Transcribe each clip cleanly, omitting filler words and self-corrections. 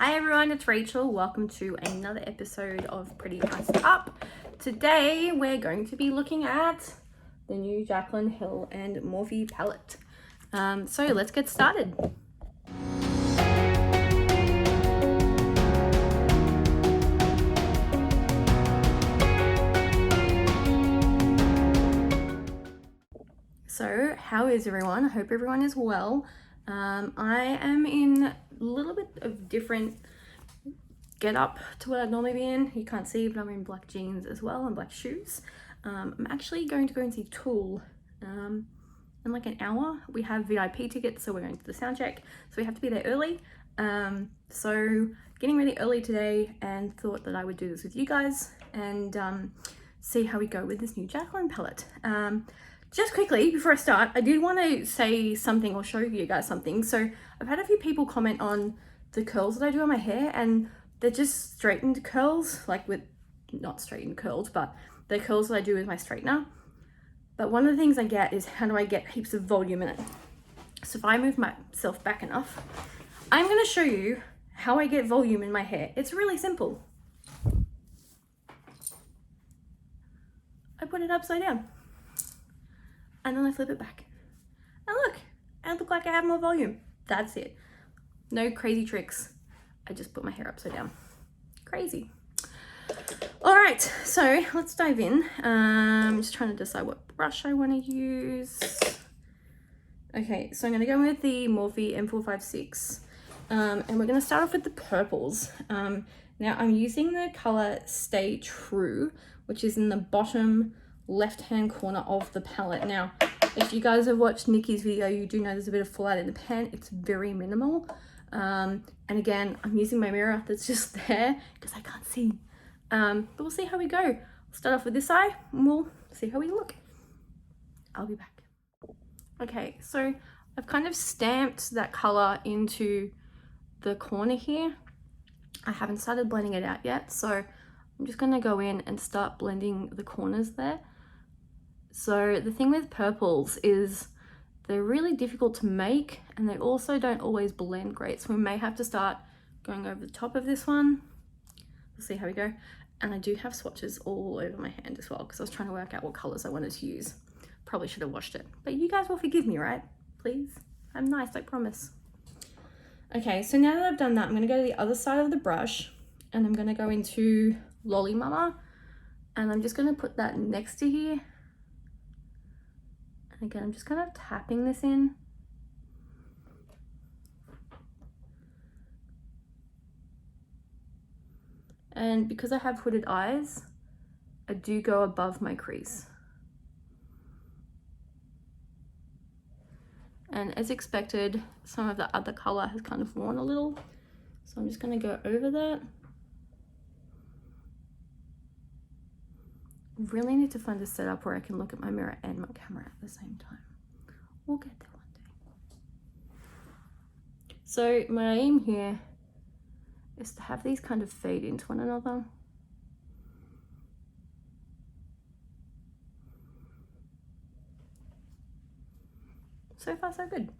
Hi everyone, it's Rachel. Welcome to another episode of Pretty Iced Up. Today we're going to be looking at the new Jaclyn Hill and Morphe palette. So let's get started. So how is everyone? I hope everyone is well. I am in a little bit of different get up to what I'd normally be in. You can't see, but I'm in black jeans as well and black shoes. I'm actually going to go and see Tool in like an hour. We have VIP tickets, so we're going to the sound check, so we have to be there early. So getting ready early today, and thought that I would do this with you guys and see how we go with this new Jaclyn palette. Just quickly before I start, I did want to say something or show you guys something. So I've had a few people comment on the curls that I do on my hair, and they're just straightened curls, like with not straightened curls, but the curls that I do with my straightener. But one of the things I get is, how do I get heaps of volume in it? So if I move myself back enough, I'm going to show you how I get volume in my hair. It's really simple. I put it upside down and then I flip it back. And look, I look like I have more volume. That's it. No crazy tricks. I just put my hair upside down. Crazy. All right, so let's dive in. I'm just trying to decide what brush I want to use. Okay, so I'm going to go with the Morphe M456. And we're going to start off with the purples. Now I'm using the color Stay True, which is in the bottom left-hand corner of the palette. Now, if you guys have watched Nikki's video, you do know there's a bit of fallout in the pen. It's very minimal. And again, I'm using my mirror that's just there because I can't see. But we'll see how we go. We'll start off with this eye and we'll see how we look. I'll be back. Okay, so I've kind of stamped that color into the corner here. I haven't started blending it out yet, so I'm just going to go in and start blending the corners there. So the thing with purples is they're really difficult to make, and they also don't always blend great. So we may have to start going over the top of this one. We'll see how we go. And I do have swatches all over my hand as well, because I was trying to work out what colors I wanted to use. Probably should have washed it, but you guys will forgive me, right? Please. I'm nice, I promise. Okay, so now that I've done that, I'm going to go to the other side of the brush, and I'm going to go into Lolly Mama, and I'm just going to put that next to here. And again, I'm just kind of tapping this in. And because I have hooded eyes, I do go above my crease. And as expected, some of the other color has kind of worn a little. So I'm just going to go over that. Really need to find a setup where I can look at my mirror and my camera at the same time. We'll get there one day. So my aim here is to have these kind of fade into one another. So far so good.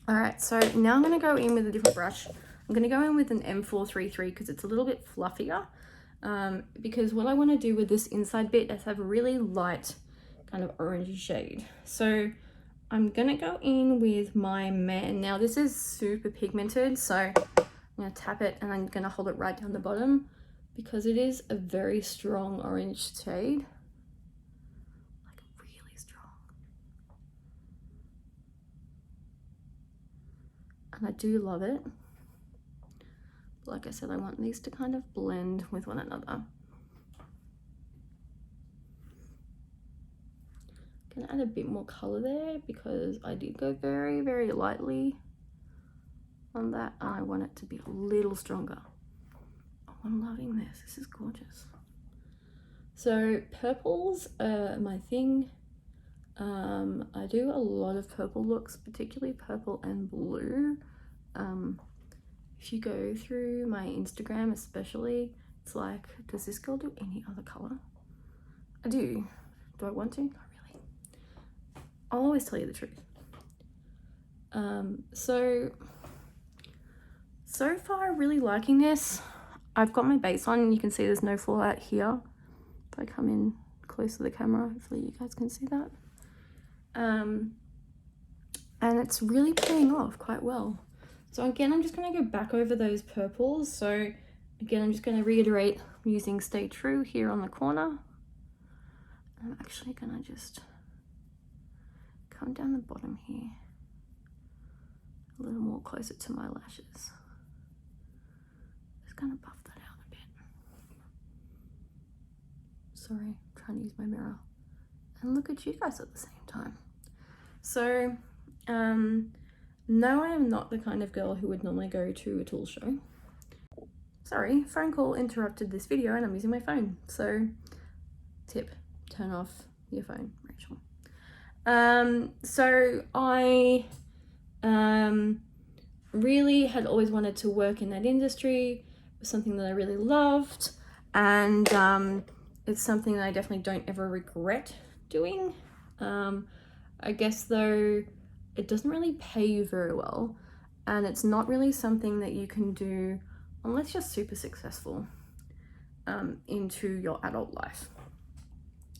All right, so now I'm going to go in with a different brush. I'm going to go in with an M433 because it's a little bit fluffier. Because what I want to do with this inside bit is have a really light kind of orangey shade. So I'm going to go in with my Man. Now this is super pigmented, so I'm going to tap it and I'm going to hold it right down the bottom because it is a very strong orange shade. Like really strong. And I do love it. Like I said, I want these to kind of blend with one another. Gonna add a bit more color there because I did go very, very lightly on that. I want it to be a little stronger. Oh, I'm loving this. This is gorgeous. So purples are my thing. I do a lot of purple looks, particularly purple and blue. If you go through my Instagram especially, it's like, does this girl do any other color? I do. Do I want to? Not really. I'll always tell you the truth. So so far really liking this. I've got my base on and you can see there's no fallout here. If I come in close to the camera, hopefully you guys can see that. And it's really paying off quite well. So again, I'm just going to go back over those purples. So again, I'm just going to reiterate using Stay True here on the corner. I'm actually going to just come down the bottom here a little more closer to my lashes. Just going to buff that out a bit. Sorry, I'm trying to use my mirror and look at you guys at the same time. So no, I am not the kind of girl who would normally go to a tool show. Sorry, phone call interrupted this video and I'm using my phone. So tip, turn off your phone, Rachel. So I really had always wanted to work in that industry. It was something that I really loved, and it's something that I definitely don't ever regret doing. I guess though, it doesn't really pay you very well, and it's not really something that you can do unless you're super successful into your adult life.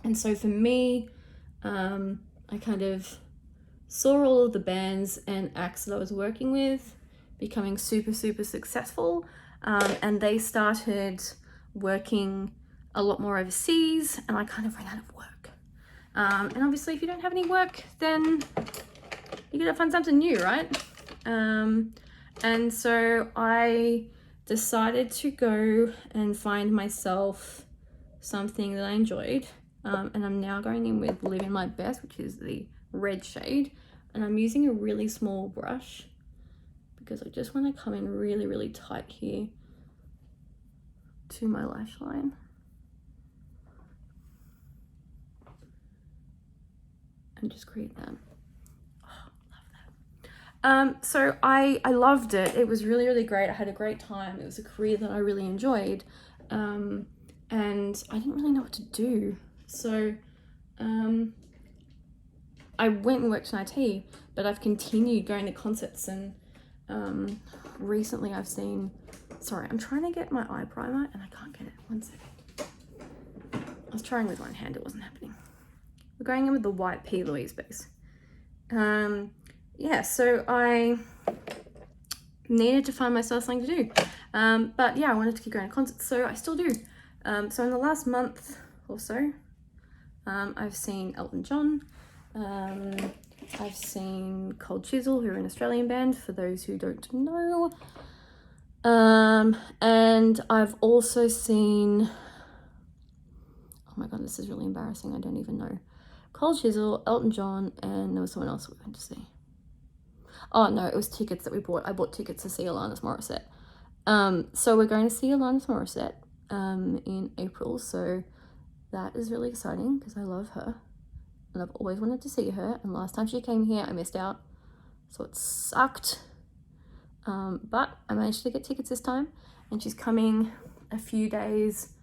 And so for me, I kind of saw all of the bands and acts that I was working with becoming super successful, and they started working a lot more overseas, and I kind of ran out of work. And obviously if you don't have any work, then you gotta find something new, right? And so I decided to go and find myself something that I enjoyed, and I'm now going in with Living My Best, which is the red shade, and I'm using a really small brush because I just want to come in really tight here to my lash line. And just create that. Oh, love that. So I loved it. It was really great. I had a great time. It was a career that I really enjoyed. And I didn't really know what to do. So I went and worked in IT, but I've continued going to concerts, and recently I've seen, sorry, I'm trying to get my eye primer and I can't get it. 1 second. I was trying with one hand, it wasn't happening. We're going in with the white P. Louise base. Yeah, so I needed to find myself something to do. But yeah, I wanted to keep going to concerts, so I still do. So in the last month or so, I've seen Elton John. I've seen Cold Chisel, who are an Australian band, for those who don't know. And I've also seen, oh my god, this is really embarrassing, I don't even know. Cold Chisel, Elton John, and there was someone else we went to see. Oh no, it was tickets that we bought. I bought tickets to see Alanis Morissette. So we're going to see Alanis Morissette in April, so that is really exciting because I love her. And I've always wanted to see her, and last time she came here I missed out, so it sucked, but I managed to get tickets this time, and she's coming a few days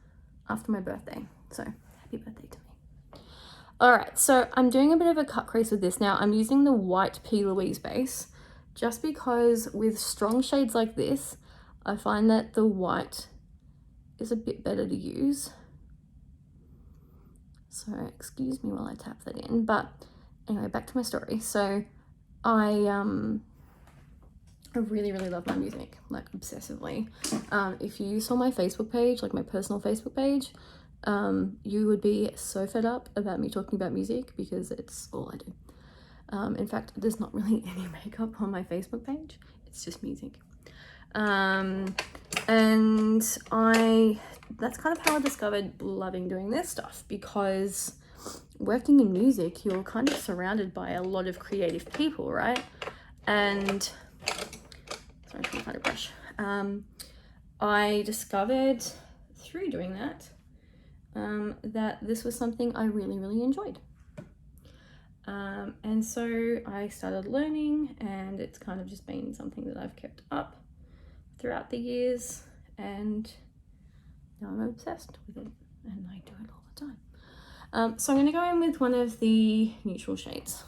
after my birthday, so happy birthday to me. Alright, so I'm doing a bit of a cut crease with this now. I'm using the white P. Louise base just because with strong shades like this I find that the white is a bit better to use. So excuse me while I tap that in, but anyway, back to my story. So I really love my music, like obsessively. If you saw my Facebook page, like my personal Facebook page, you would be so fed up about me talking about music because it's all I do. In fact, there's not really any makeup on my Facebook page, it's just music. And that's kind of how I discovered loving doing this stuff, because working in music, you're kind of surrounded by a lot of creative people, right? And sorry, I'm trying to find a brush. I discovered through doing that that this was something I really enjoyed. And so I started learning, and it's kind of just been something that I've kept up throughout the years, and now I'm obsessed with it and I do it all the time. So I'm going to go in with one of the neutral shades.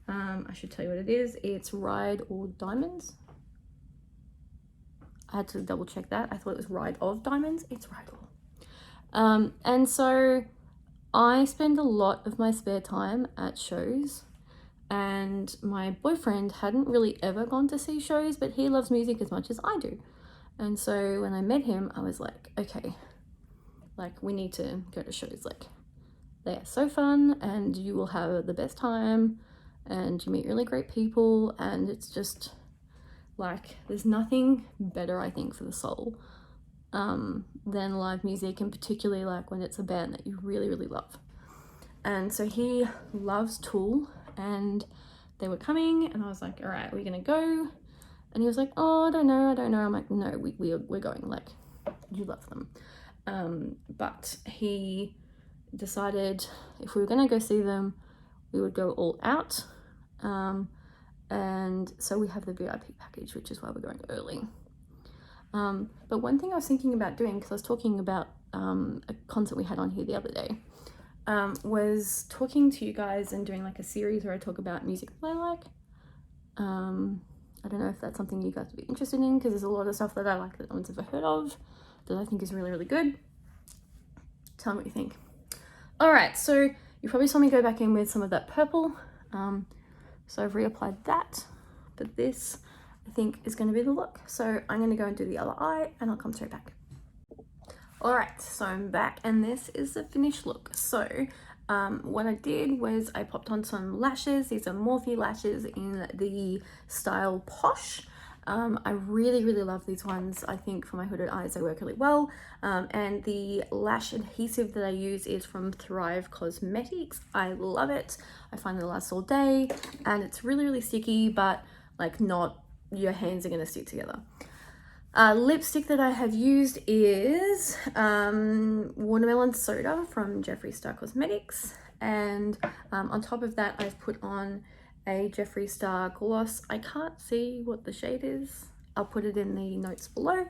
I should tell you what it is. It's Ride or Diamonds. I had to double check that. I thought it was Ride of Diamonds. It's Rydal. And so I spend a lot of my spare time at shows, and my boyfriend hadn't really ever gone to see shows, but he loves music as much as I do. And so when I met him, I was like, okay, like we need to go to shows. Like they are so fun and you will have the best time and you meet really great people, and it's just like there's nothing better, I think, for the soul than live music, and particularly like when it's a band that you really, really love. And so he loves Tool, and they were coming, and I was like, all right, are we gonna go? And he was like, oh, I don't know. I'm like, no, we're going, like, you love them. But he decided if we were gonna go see them, we would go all out. And so we have the VIP package, which is why we're going early. But one thing I was thinking about doing, because I was talking about a concert we had on here the other day, was talking to you guys and doing like a series where I talk about music that I like. I don't know if that's something you guys would be interested in, because there's a lot of stuff that I like that no one's ever heard of that I think is really, really good. Tell me what you think. All right, so you probably saw me go back in with some of that purple. So I've reapplied that, but this I think is going to be the look. So I'm going to go and do the other eye and I'll come straight back. All right, so I'm back and this is the finished look. So what I did was I popped on some lashes. These are Morphe lashes in the style Posh. I really, really love these ones. I think for my hooded eyes, they work really well. And the lash adhesive that I use is from Thrive Cosmetics. I love it. I find it lasts all day and it's really, really sticky, but like not, your hands are gonna stick together. Lipstick that I have used is Watermelon Soda from Jeffree Star Cosmetics. And on top of that, I've put on a Jeffree Star gloss. I can't see what the shade is. I'll put it in the notes below.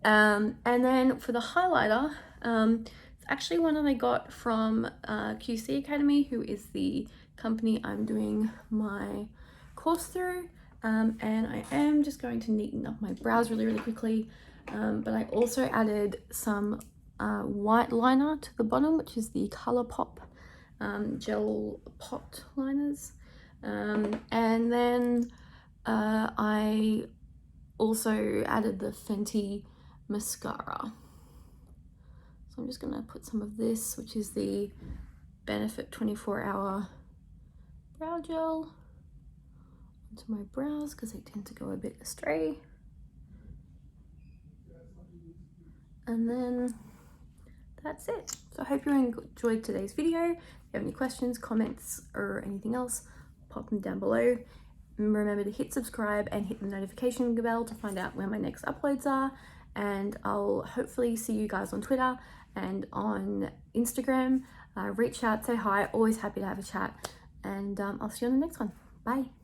And then for the highlighter, it's actually one that I got from QC Academy, who is the company I'm doing my course through. And I am just going to neaten up my brows really, really quickly. But I also added some white liner to the bottom, which is the ColourPop gel pot liners. And then I also added the Fenty mascara. So I'm just going to put some of this, which is the Benefit 24-hour brow gel, onto my brows because they tend to go a bit astray. And then that's it. So I hope you enjoyed today's video. If you have any questions, comments, or anything else, pop them down below. Remember to hit subscribe and hit the notification bell to find out when my next uploads are. And I'll hopefully see you guys on Twitter and on Instagram. Reach out, say hi, always happy to have a chat. And I'll see you on the next one. Bye.